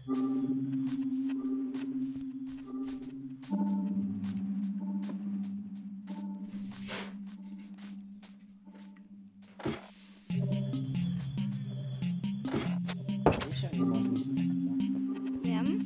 Vieš, ak nemôžu ísť takto? Viem.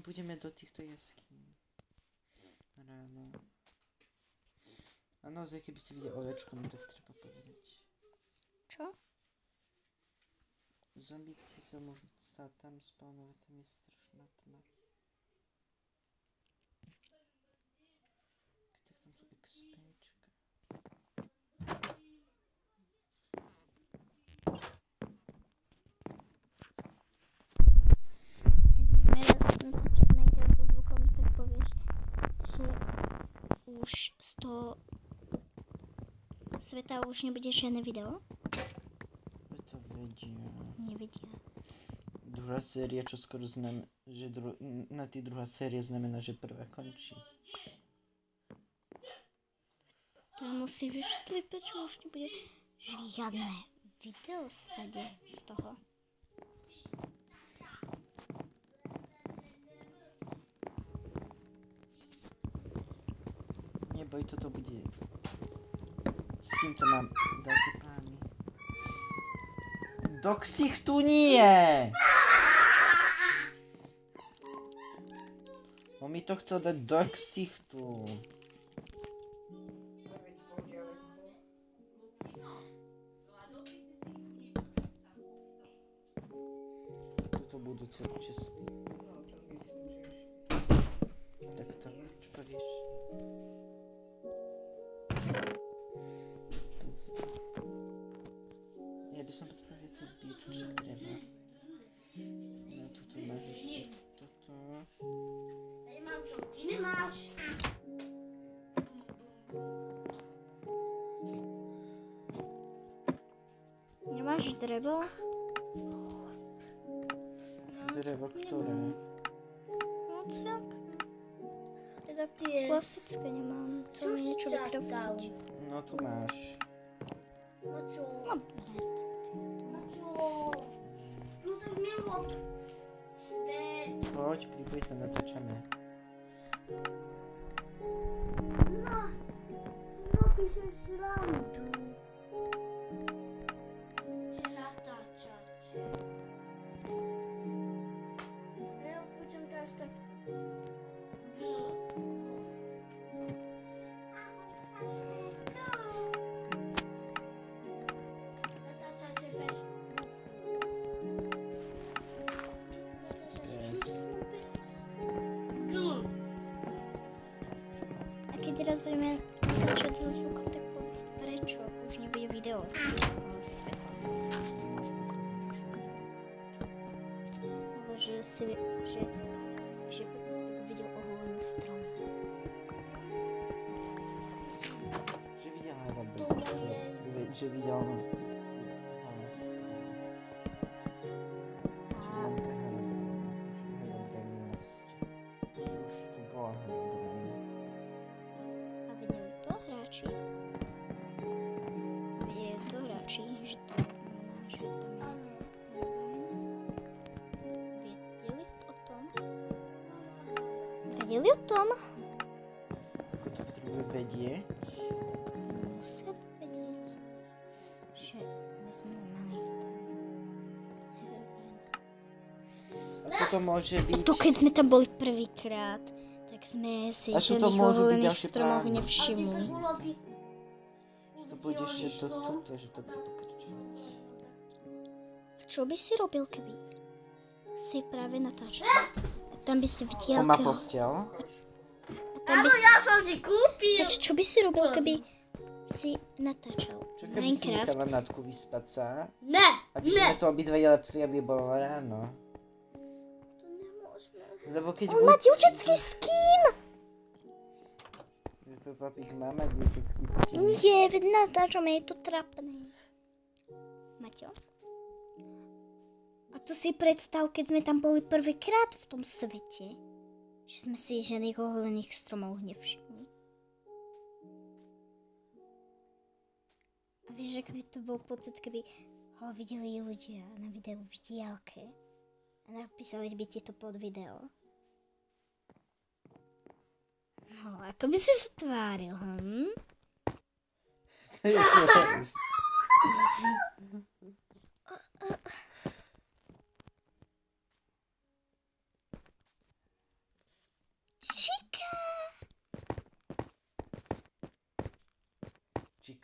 budeme do týchto jaskýň. Ráno. A naozaj, keby ste videli ovečku, no tak treba povedať. Čo? Zombíci sa môžu stať tam spawnovať, tam je strašná tma. Tak tam sú XPčka. Minecraftu zvukom, tak povieš, že už z toho sveta už nebude žiadne video? To vedia. Nevedia. Druhá séria, čo skoro znamená, že na tý druhá séria znamená, že prvá končí. To musí vysvetliť, prečo už nebude žiadne video stade z toho. Neboj, toto bude. S týmto nám dáte páni. Do ksichtu nie! On mi to chcel dať do ksichtu. Toto budú celé čestné. Tak to, čo povieš? Ja by som potreboval viacej bíček dreva. No tuto máš ešte toto. Ja mám čo, ty nemáš? Nemáš drevo? Drevo ktoré? No tak. Teda ty Klasické nemám. Chcem mi niečo vykraftiť. No tu máš. Na čo? No dobre, tak ty Na čo? No tak mimo. Svet. Poď, pripoj sa, natáčame. No. Robíš srandu. Že natáčať. Ja budem teraz tak. A keď raz budeme natáčať so zvukom, tak povedz prečo už nebude video z toho sveta. Alebo že videl oholený strom. Že videl hrabe. Že videl strom. Čiže mamka hrabe. Že hrabe na ceste. Že už tu bola hrabe. A videli to hráči? Videli to hráči, že to znamená, že tam je Herobrine? Vedeli o tom? Vedeli o tom? Ako to potrebuje vedieť? Musel vedieť, že my sme mali ten Herobrine. A toto môže byť... To keď sme tam boli prvýkrát, tak sme si A toto žiadnych môžu byť oholených ďalšie stromov plány. nevšimli. Že to pôjdeš že do tuto, že to bude pokračovať. Čo by si robil, keby si práve natáčal? A tam by si videl, On má postel. a tam by si... Ja som si kúpil. Čo by si robil, keby si natáčal Čo keby si Minecraft? nechala Natku vyspať sa? Ne, Aby ne. sme to obidva jelacli, aby bolo ráno. To nemôžeme. Lebo keď On má dievčatský skín! Papík má mať dievčatský stín. Nie, veď natáčame, je to trapné. Maťo? A to si predstav, keď sme tam boli prvýkrát v tom svete, že sme si žiadnych oholených stromov nevšimli. A vieš, aký by to bol pocit, keby ho videli ľudia na videu v diaľke a napísali by ti to pod video. No, ako by si sa tváril,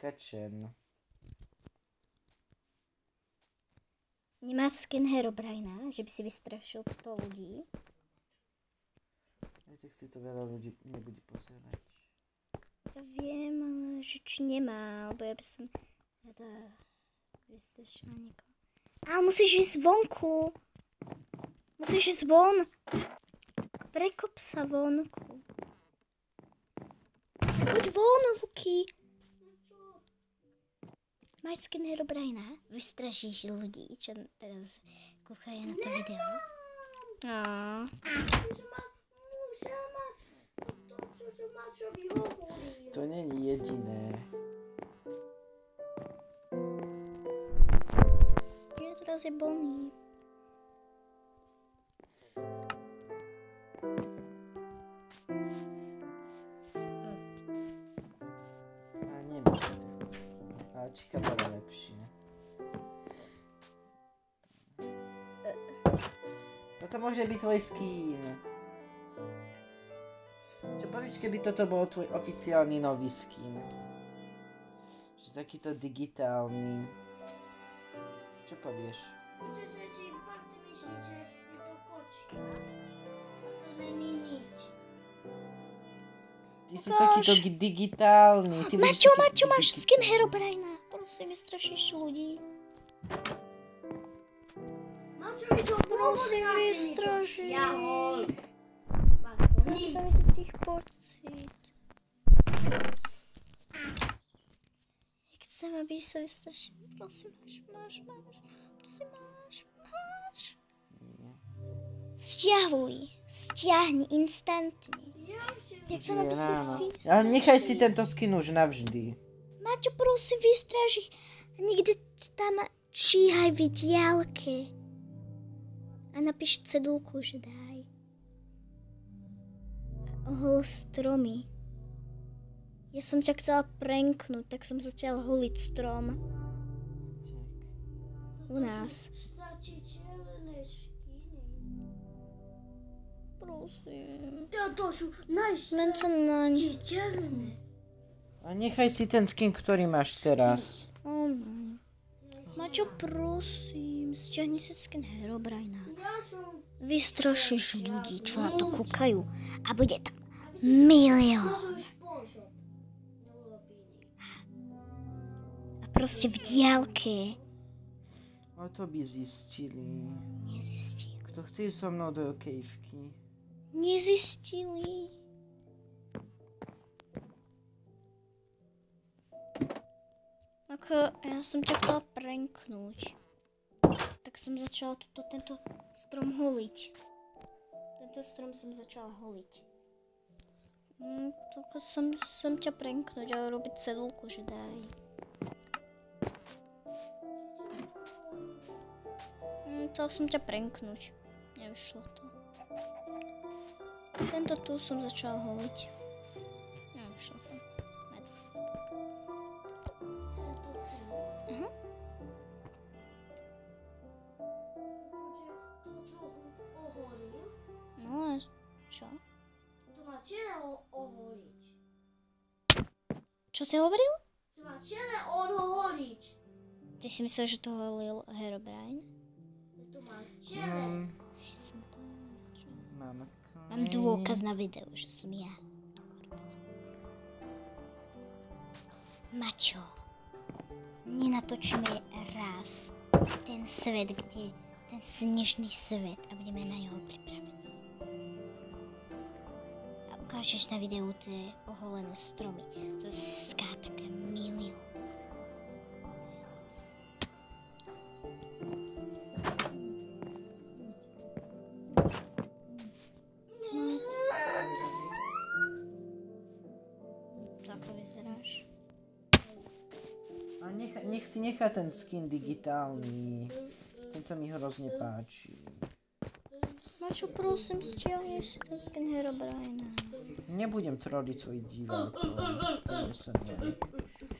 Kačen. Nemáš skin Herobrina, že by si vystrašil toto ľudí? Aj tak si to veľa ľudí nebude pozerať. Ja viem, ale že či nemá, lebo ja by som rada vystrašila niekoho. Ale musíš ísť vonku. Musíš ísť von. Prekop sa vonku. Poď von, Luky. Máš skin Herobrina? Vystrašíš ľudí, čo teraz kúkajú na to video. To není jediné. Ja teraz je bolný. A nemá to tak. A čika bola lepšie. Toto môže byť tvoj skin. Čo povieš, keby toto bol tvoj oficiálny nový skin? Že takýto digitálny. Čo povieš? Že si fakt myslíte, je to kočka. A to není nič. Ty si takýto digitálny. Ty budeš Maťo, taký Maťo, máš digitálny. skin Herobrina. Prosím, vystrašíš ľudí. Mačo, mi to Prosím, vystrašíš. Jahol. Mám do tých pocit. Jak chcem, aby sa vystrašil. Prosím, máš. Prosím, máš. Stiahni instantne. Ja chcem, aby si vystrašil. Ale nechaj si tento skin už navždy. Maťo, prosím, vystraž ich. Nikde tam číhaj v diaľke. A napíš cedulku, že daj. Ohol stromy. Ja som ťa chcela prenknúť, tak som začala holiť strom. U nás. Stačí červené škiny. Prosím. To sú Len sa naň. červené. A nechaj si ten skin, ktorý máš teraz. Maťo, prosím, stiahni si skin Herobrina. Ja som... Vystrašíš ľudí, čo na to kúkajú. A bude tam milión. To sú spôsob. Neurobili. A proste v diaľke. O to by zistili. Nezistili. Kto chce ísť so mnou do kejvky? Nezistili. Ako ja som ťa chcela prenknúť. Tak som začala tento strom holiť. Tento strom som začala holiť. Tak som ťa prenknúť a robiť cedulku, že daj. Chcela som ťa prenknúť. Nevyšlo to. Tento tu som začala holiť. Nevyšlo to. Majte sa to. No a čo? To má čele oholiť. Čo si hovoril? To má čele oholiť. Ty si myslel, že to holil Herobrine? To má čele. Mám dôkaz na videu, že som ja. Maťo, nenatočíme raz ten svet, kde ten snežný svet a budeme na neho pripravení. A ukážeš na videu tie oholené stromy. To získá také milión. Ako vyzeráš? A nech si nechá ten skin digitálny. Ten sa mi hrozne páči. Mačo, prosím, stiahni si ten skin Herobrina. Nebudem troliť svojich divákov. To sa nie.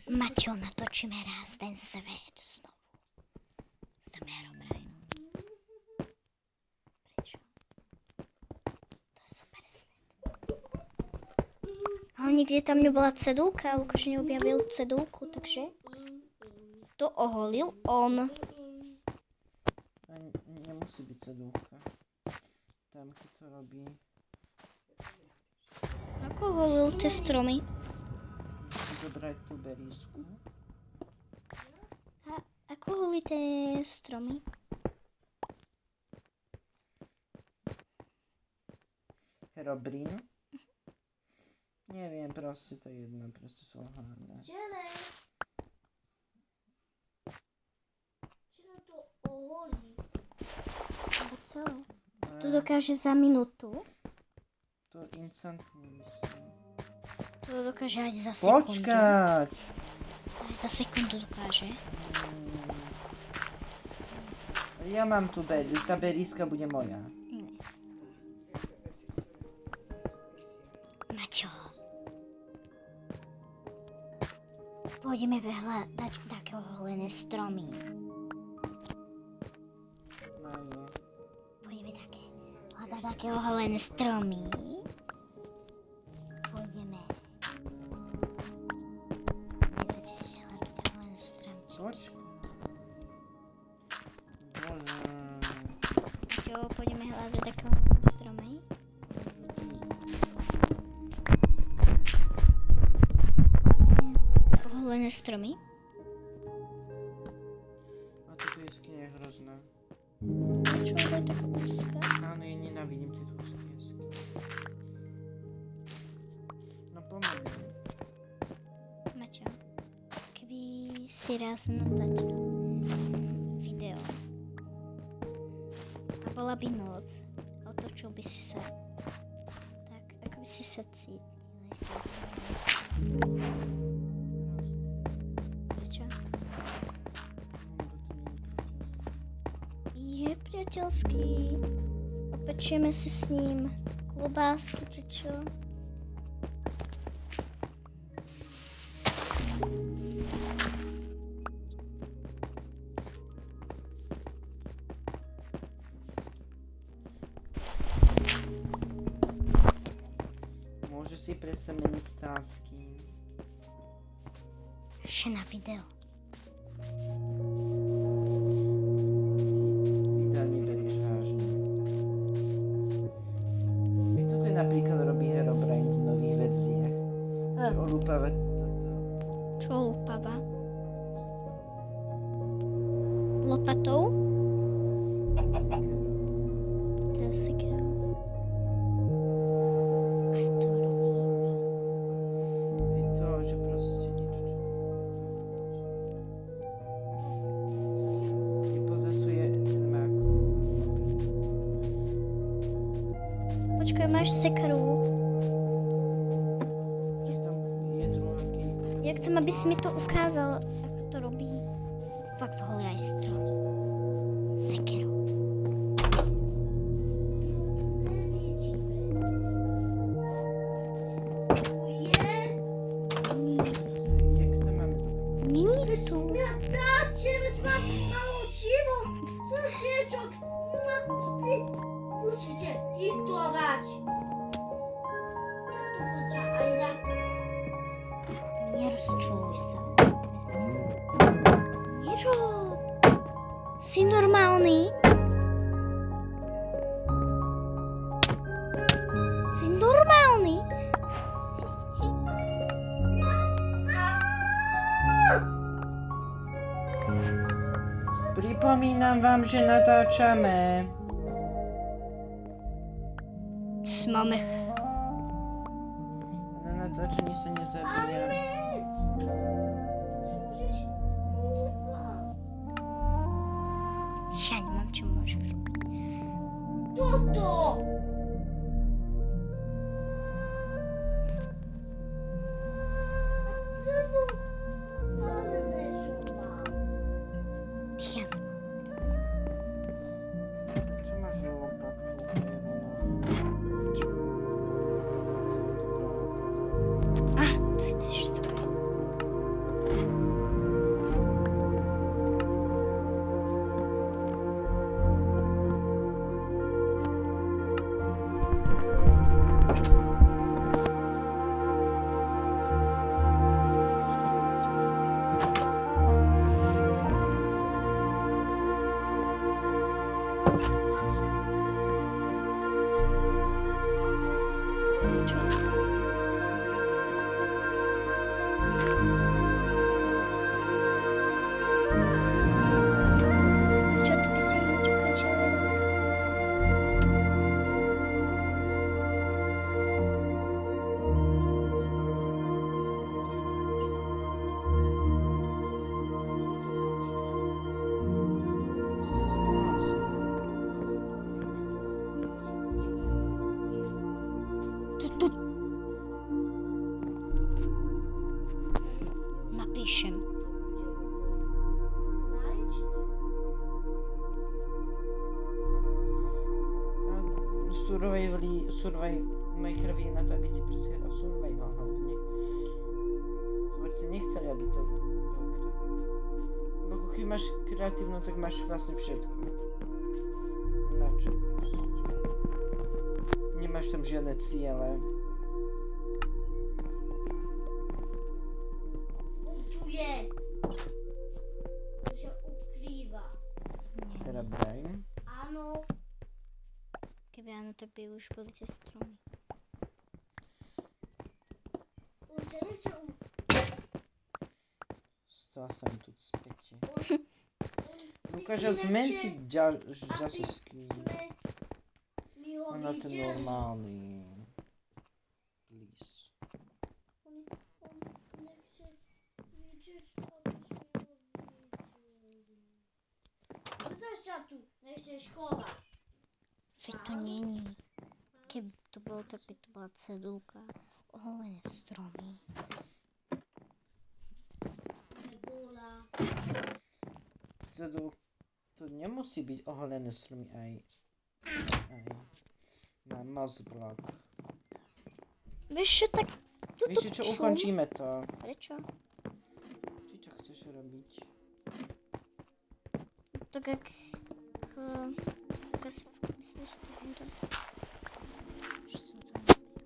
Maťo, natočíme raz ten svet znovu. S tým Herobrinom. Prečo? To je super svet. Ale nikde tam nebola cedulka, Lukáš neobjavil cedulku, takže to oholil on. A nemusí byť cedulka. Tam, keď to robí. Ako oholil tie stromy? Musí zobrať tú berísku. A ako holí tie stromy? Herobrine? Neviem, proste to je jedno, proste sú hlavné. Čele. Čele to oholí. Alebo celé. To dokáže za minútu. To instantne myslím. To dokáže aj za sekundu. Počkať! To aj za sekundu dokáže. Ja mám tu tá beríska bude moja. Maťo. Pôjdeme vyhľadať také oholené stromy. Pôjdeme hľadať také oholené stromy. Pôjdeme. Nezačneš hľadať oholené stromčeky. Počkaj. Bože. Maťo, pôjdeme hľadať také oholené stromy. Oholené stromy. A toto jeskyňa je hrozná. Prečo je taká úzka? Áno, ja nenávidím tieto úzké jeskyne. No pomaly. Maťo, keby si raz natáčal video a bola by noc a otočil by si sa, tak ako by si sa cítil? Prečo? Je priateľský. Opečieme si s ním klobásky, či čo? Môže si predsa meniť stásky. Ešte na video. Videa neberieš vážne. Veď toto je napríklad robí Herobrine v nových verziách. Že olúpava toto. Čo lupava? Lopatou? Ten sekerou. Aj to robí. Veď to, že proste niečo. Vypozesuje máku. Počkaj, máš sekeru? Že tam je druhá kýka. Ja chcem, aby si mi to ukázal, ako to robí. Fakt holí aj stromy. Sekerou. Nevidíme. Tu je. Jak to máme? Není tu. Dáče, veď mám malú čivo. Srdiečok. Ty musíte hitovať. To konča aj na to. Nerozčuluj sa. Nerob. Si normálny? Si normálny? Pripomínam vám, že natáčame. Máme Na natáčanie sa nezabíja. Môžeš húpať. Ja nemám, čo môžeš robiť. Toto. Nebo ale nešúvam. Ja nemám. Čo máš lopatku? To je tiež tvoje. Čo? Čo, ty by si hneď ukončil video? Tu. Napíšem. Survive mojej krvi na to, aby si proste hral survival hlavne. Tvorci nechceli, aby to bolo kreatívne. Lebo keď máš kreatívnu, tak máš vlastne všetko. Na čo proste. Nemáš tam žiadne ciele. On tu je. On sa ukrýva. Herobrine. Áno. Keby áno, tak by už boli tie stromy. On sa nechce Stala sa mi tu späť. Dokáže zmeniť ďasovský. Ona to normálny. Please. On nechce vidieť, aby sme ho videli. Kto sa tu nechce schovať? Veď to není. Keby to bolo, tak by to bola cedulka. Oholené stromy. Nebola. To nemusí byť oholené stromy aj na mozblok. Vieš čo, tak... Vieš čo, ukončíme to. Prečo? Či čo chceš robiť? Tak jak... Tak asi myslíš, že to je hra. Už som to napísala.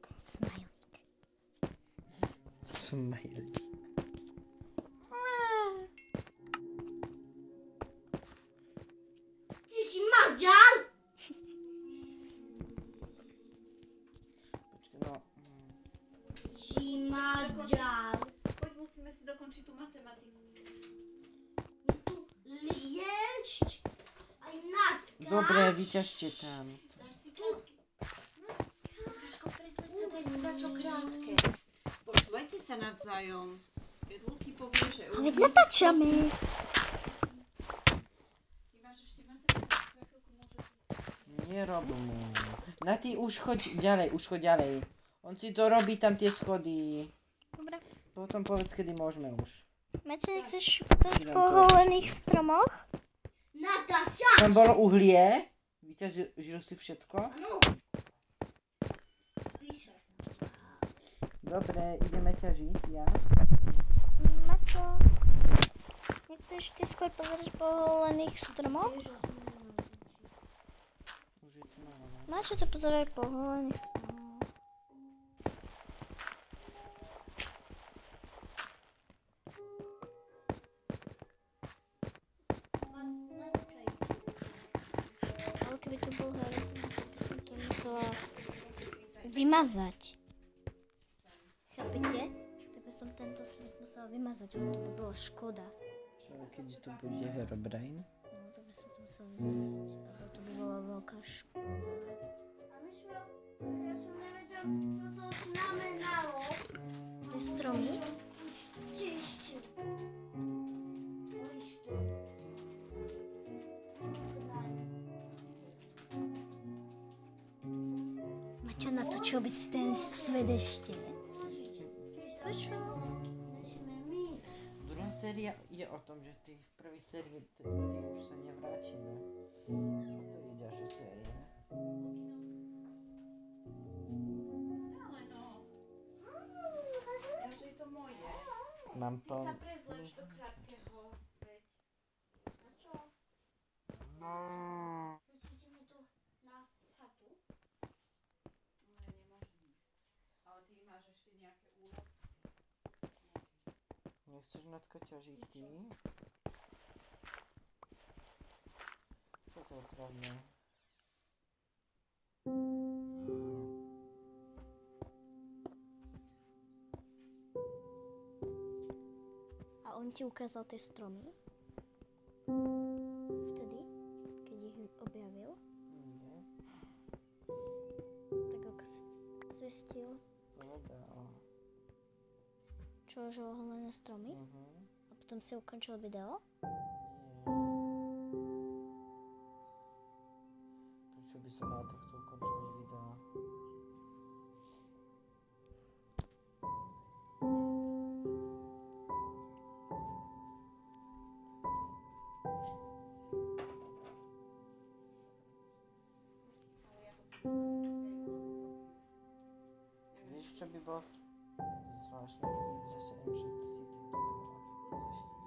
Ten smajlík. Smiley. Ty si Maďar? Počkaj, no. Si Maďar. Poď, musíme si dokončiť tú matematiku. My tu liešť aj natka. Dobre, vyťažte tam. Dáš si krátke. Kaško, prestaň sa, daj si dačo krátke. Počúvajte sa navzájom. Keď Luky povie, že... Ale veď natáčame. Ty máš ešte matematiku, za chvíľku môže... Nerob mu. Na ty už choď ďalej. On si to robí tam tie schody. Dobre. Potom povedz, kedy môžeme už. Máte, nechceš šúpať po holených stromoch? Natáča. Tam bolo uhlie. Vyťažil si všetko. Áno. Píše. Dobre, ideme ťažiť, ja. Maťo, nechceš ty skôr pozerať po holených stromoch? Už je to nové. Maťo to pozeraj po holených stromoch. Ale keby to bol hra, tak by som to musela vymazať. Chápete? Tak by som tento svet musela vymazať, ale to by bola škoda. Čo, keď to bude Herobrine? No, to by som to musela vymazať, lebo to by bola veľká škoda. A my sme... Ja som nevedel, čo to znamenalo. Tie stromy? Čistil. Maťo, natočil by si ten svet ešte. Prečo? Druhá séria je o tom, že ty v prvej sérii ty už sa nevrátime. To je ďalšia séria. Ale no. Ja, že je to moje. Mám Ty pln... sa prezleš do krátkeho, veď. A čo? Ideme tu na chatu? No, ja nemôžem ísť. Ale ty máš ešte nejaké úlohy. Nechceš Natka ťažiť ty? Toto je otravné. A on ti ukázal tie stromy? Vtedy, keď ich objavil? Nie, Tak ako si zistil, povedal. čo, že oholené stromy? A potom si ukončil video? Prečo by som mal takto ukončovať video? Vieš, čo by bolo zvláštne, keby zase že ty si týmto bola.